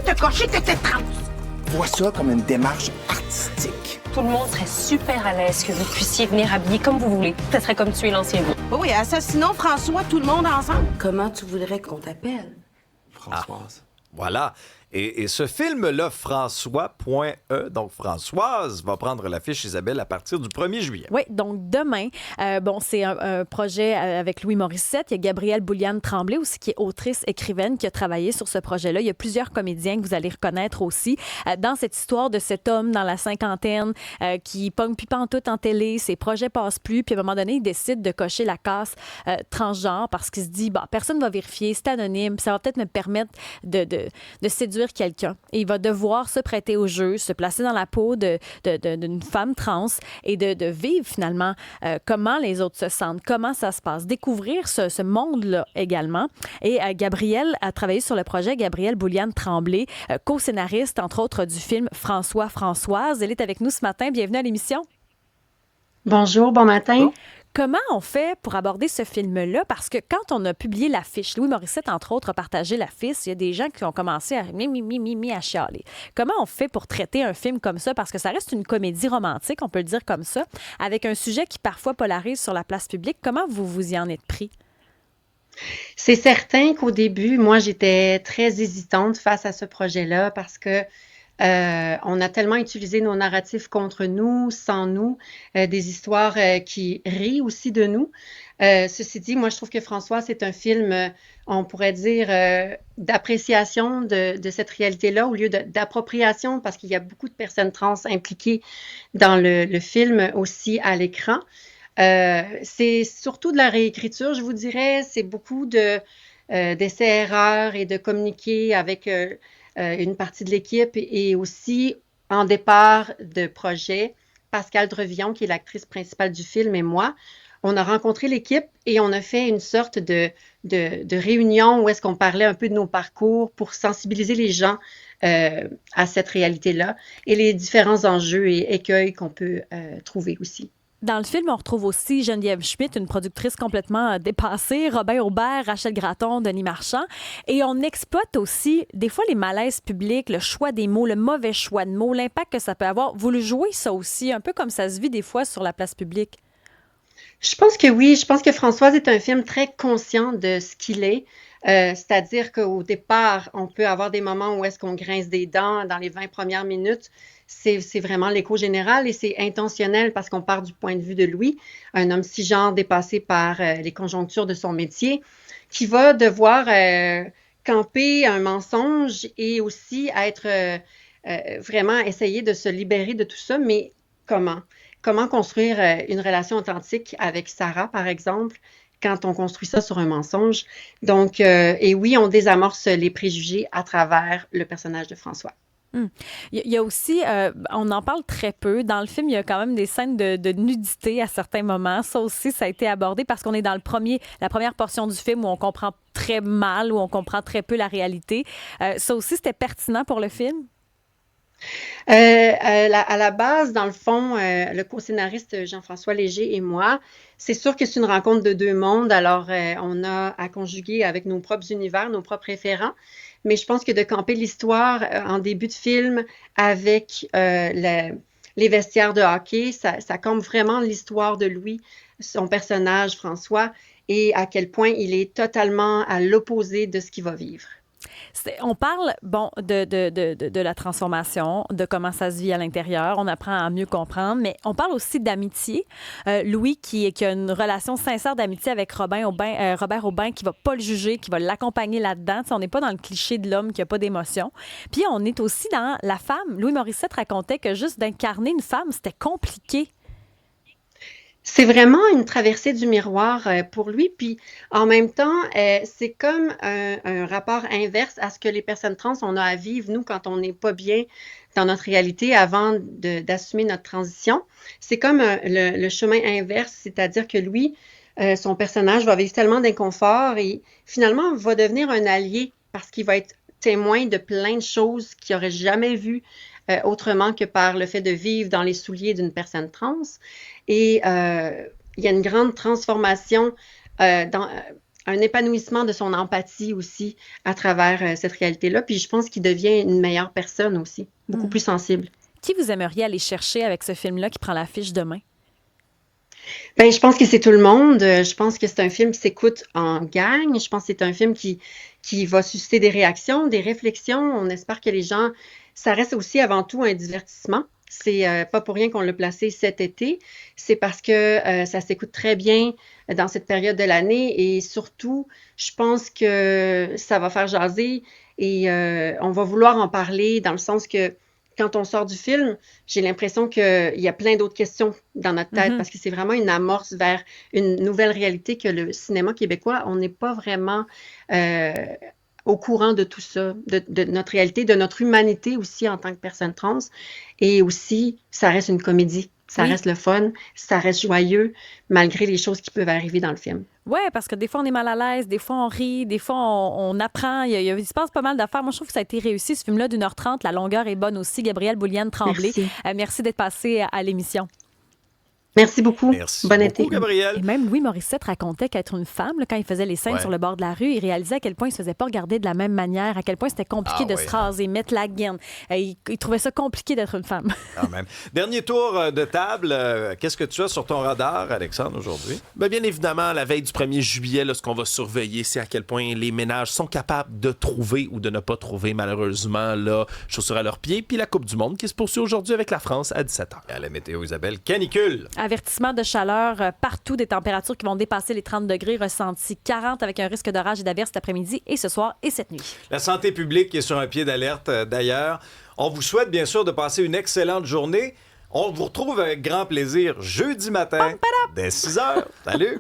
de cocher que t'es trans. Vois ça comme une démarche artistique. Tout le monde serait super à l'aise que vous puissiez venir habiller comme vous voulez. Ça serait comme tuer l'ancien vous. Oui, assassinons François, tout le monde ensemble. Comment tu voudrais qu'on t'appelle? Françoise. Voilà. Et ce film-là, François.e, donc Françoise, va prendre l'affiche, Isabelle, à partir du 1er juillet. Oui, donc demain, c'est un projet avec Louis Morissette. Il y a Gabrielle Bouliane-Tremblay aussi, qui est autrice, écrivaine, qui a travaillé sur ce projet-là. Il y a plusieurs comédiens que vous allez reconnaître aussi. Dans cette histoire de cet homme dans la cinquantaine qui pogne plus pantoute en télé, ses projets passent plus, puis à un moment donné, il décide de cocher la case transgenre parce qu'il se dit, personne ne va vérifier, c'est anonyme, ça va peut-être me permettre de séduire quelqu'un. Et il va devoir se prêter au jeu, se placer dans la peau d'une femme trans et de vivre finalement comment les autres se sentent, comment ça se passe, découvrir ce monde-là également. Et Gabrielle a travaillé sur le projet, Gabrielle Bouliane-Tremblay, co-scénariste entre autres du film Françoise. Elle est avec nous ce matin. Bienvenue à l'émission. Bonjour, bon matin. Comment on fait pour aborder ce film-là? Parce que quand on a publié l'affiche, Louis Morissette, entre autres, a partagé l'affiche, il y a des gens qui ont commencé à chialer. Comment on fait pour traiter un film comme ça? Parce que ça reste une comédie romantique, on peut le dire comme ça, avec un sujet qui parfois polarise sur la place publique. Comment vous y en êtes pris? C'est certain qu'au début, moi, j'étais très hésitante face à ce projet-là parce que on a tellement utilisé nos narratifs contre nous, sans nous, des histoires qui rient aussi de nous. Ceci dit, moi, je trouve que François, c'est un film, on pourrait dire, d'appréciation de cette réalité-là au lieu d'appropriation, parce qu'il y a beaucoup de personnes trans impliquées dans le film aussi à l'écran. C'est surtout de la réécriture, je vous dirais. C'est beaucoup d'essais-erreurs et de communiquer avec une partie de l'équipe et aussi en départ de projet, Pascale Drevillon, qui est l'actrice principale du film, et moi, on a rencontré l'équipe et on a fait une sorte de réunion où est-ce qu'on parlait un peu de nos parcours pour sensibiliser les gens à cette réalité-là et les différents enjeux et écueils qu'on peut trouver aussi. Dans le film, on retrouve aussi Geneviève Schmidt, une productrice complètement dépassée, Robin Aubert, Rachel Gratton, Denis Marchand. Et on exploite aussi, des fois, les malaises publics, le choix des mots, le mauvais choix de mots, l'impact que ça peut avoir. Vous le jouez, ça aussi, un peu comme ça se vit des fois sur la place publique. Je pense que oui. Je pense que Françoise est un film très conscient de ce qu'il est. C'est-à-dire qu'au départ, on peut avoir des moments où est-ce qu'on grince des dents dans les 20 premières minutes. C'est vraiment l'écho général et c'est intentionnel parce qu'on part du point de vue de Louis, un homme cisgenre dépassé par les conjonctures de son métier, qui va devoir camper un mensonge et aussi être vraiment essayer de se libérer de tout ça. Mais comment? Comment construire une relation authentique avec Sarah, par exemple, quand on construit ça sur un mensonge? Donc, et oui, on désamorce les préjugés à travers le personnage de François. Il y a aussi, on en parle très peu. Dans le film, il y a quand même des scènes de nudité à certains moments. Ça aussi, ça a été abordé parce qu'on est dans la première portion du film où on comprend très mal, où on comprend très peu la réalité. Ça aussi, c'était pertinent pour le film? À la base, dans le fond, le co-scénariste Jean-François Léger et moi, c'est sûr que c'est une rencontre de deux mondes. Alors, on a à conjuguer avec nos propres univers, nos propres référents. Mais je pense que de camper l'histoire en début de film avec les vestiaires de hockey, ça campe vraiment l'histoire de Louis, son personnage François, et à quel point il est totalement à l'opposé de ce qu'il va vivre. On parle, de la transformation, de comment ça se vit à l'intérieur. On apprend à mieux comprendre, mais on parle aussi d'amitié. Louis qui a une relation sincère d'amitié avec Robert Aubin, qui va pas le juger, qui va l'accompagner là-dedans. T'sais, on n'est pas dans le cliché de l'homme qui a pas d'émotion. Puis on est aussi dans la femme. Louis Morissette racontait que juste d'incarner une femme, c'était compliqué. C'est vraiment une traversée du miroir pour lui. Puis en même temps, c'est comme un rapport inverse à ce que les personnes trans, on a à vivre, nous, quand on n'est pas bien dans notre réalité avant d'assumer notre transition. C'est comme le chemin inverse, c'est-à-dire que lui, son personnage va vivre tellement d'inconfort et finalement va devenir un allié parce qu'il va être témoin de plein de choses qu'il n'aurait jamais vues autrement que par le fait de vivre dans les souliers d'une personne trans. Et il y a une grande transformation un épanouissement de son empathie aussi à travers cette réalité-là. Puis je pense qu'il devient une meilleure personne aussi, beaucoup plus sensible. Qui vous aimeriez aller chercher avec ce film-là qui prend l'affiche demain? Ben, je pense que c'est tout le monde. Je pense que c'est un film qui s'écoute en gang. Je pense que c'est un film qui va susciter des réactions, des réflexions. On espère que les gens... Ça reste aussi avant tout un divertissement. C'est pas pour rien qu'on l'a placé cet été. C'est parce que ça s'écoute très bien dans cette période de l'année et surtout, je pense que ça va faire jaser et on va vouloir en parler dans le sens que quand on sort du film, j'ai l'impression qu'il y a plein d'autres questions dans notre tête parce que c'est vraiment une amorce vers une nouvelle réalité que le cinéma québécois, on n'est pas vraiment au courant de tout ça, de notre réalité, de notre humanité aussi en tant que personne trans. Et aussi, ça reste une comédie. Ça reste le fun, ça reste joyeux, malgré les choses qui peuvent arriver dans le film. Oui, parce que des fois, on est mal à l'aise, des fois, on rit, des fois, on apprend. Il se passe pas mal d'affaires. Moi, je trouve que ça a été réussi, ce film-là, d'1h30. La longueur est bonne aussi. Gabrielle Bouliane-Tremblay, merci d'être passée à l'émission. Merci beaucoup. Merci Bon beaucoup, été. Gabrielle. Et même Louis Morissette racontait qu'être une femme, là, quand il faisait les scènes sur le bord de la rue, il réalisait à quel point il se faisait pas regarder de la même manière, à quel point c'était compliqué de se raser, mettre la gaine. Il trouvait ça compliqué d'être une femme. Quand même. Dernier tour de table. Qu'est-ce que tu as sur ton radar, Alexandre, aujourd'hui? Bien évidemment, la veille du 1er juillet, là, ce qu'on va surveiller, c'est à quel point les ménages sont capables de trouver ou de ne pas trouver, malheureusement, là, chaussures à leurs pieds. Puis la Coupe du monde qui se poursuit aujourd'hui avec la France à 17h. À la météo, Isabelle, canicule. Avertissement de chaleur partout, des températures qui vont dépasser les 30 degrés, ressenti 40 avec un risque d'orage et d'averse cet après-midi et ce soir et cette nuit. La santé publique est sur un pied d'alerte d'ailleurs. On vous souhaite bien sûr de passer une excellente journée. On vous retrouve avec grand plaisir jeudi matin dès 6h. Salut!